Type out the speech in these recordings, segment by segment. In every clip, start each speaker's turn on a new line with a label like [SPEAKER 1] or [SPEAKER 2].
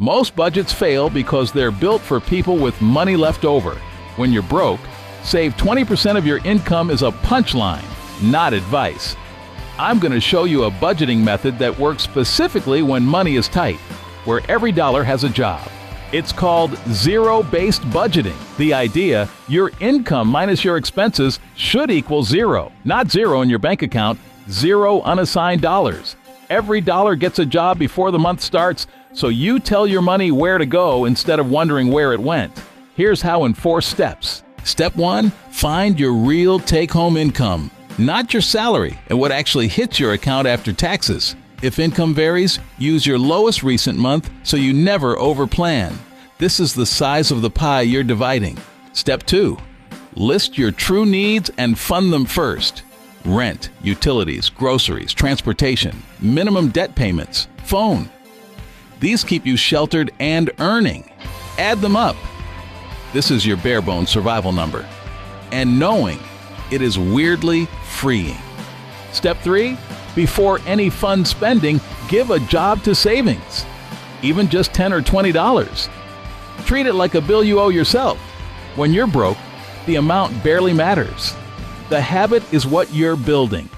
[SPEAKER 1] Most budgets fail because they're built for people with money left over. When you're broke, save 20% of your income is a punchline, not advice. I'm going to show you a budgeting method that works specifically when money is tight, where every dollar has a job. It's called zero-based budgeting. The idea, your income minus your expenses should equal zero. Not zero in your bank account, zero unassigned dollars. Every dollar gets a job before the month starts, so you tell your money where to go instead of wondering where it went. Here's how in 4 steps. Step 1, find your real take-home income, not your salary and what actually hits your account after taxes. If income varies, use your lowest recent month so you never overplan. This is the size of the pie you're dividing. Step 2, list your true needs and fund them first. Rent, utilities, groceries, transportation, minimum debt payments, phone. These keep you sheltered and earning. Add them up. This is your bare-bones survival number. And knowing it is weirdly freeing. Step 3, before any fun spending, give a job to savings. Even just $10 or $20. Treat it like a bill you owe yourself. When you're broke, the amount barely matters. The habit is what you're building.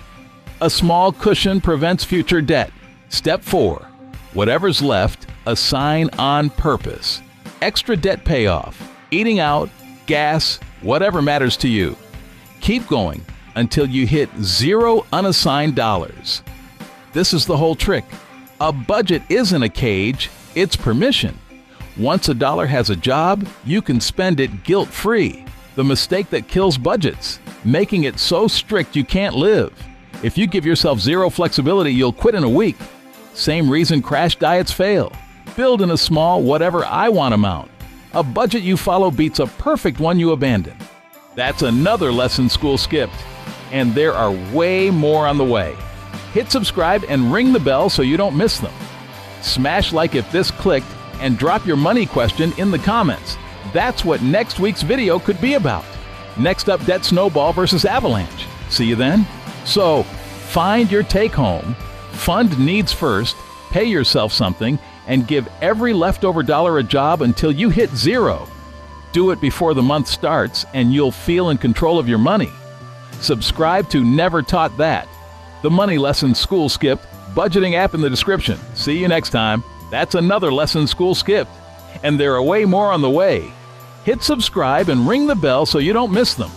[SPEAKER 1] A small cushion prevents future debt. Step 4, whatever's left, assign on purpose. Extra debt payoff, eating out, gas, whatever matters to you. Keep going until you hit zero unassigned dollars. This is the whole trick. A budget isn't a cage, it's permission. Once a dollar has a job, you can spend it guilt-free. The mistake that kills budgets, making it so strict you can't live. If you give yourself zero flexibility, you'll quit in a week. Same reason crash diets fail. Build in a small whatever I want amount. A budget you follow beats a perfect one you abandon. That's another lesson school skipped. And there are way more on the way. Hit subscribe and ring the bell so you don't miss them. Smash like if this clicked and drop your money question in the comments. That's what next week's video could be about. Next up, debt snowball versus avalanche. See you then? So, find your take-home, fund needs first, pay yourself something, and give every leftover dollar a job until you hit zero. Do it before the month starts and you'll feel in control of your money. Subscribe to Never Taught That, the money lesson school skipped, budgeting app in the description. See you next time. That's another lesson school skipped. And there are way more on the way. Hit subscribe and ring the bell so you don't miss them.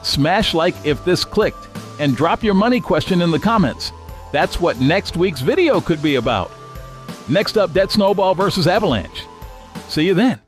[SPEAKER 1] Smash like if this clicked and drop your money question in the comments. That's what next week's video could be about. Next up, debt snowball versus avalanche. See you then.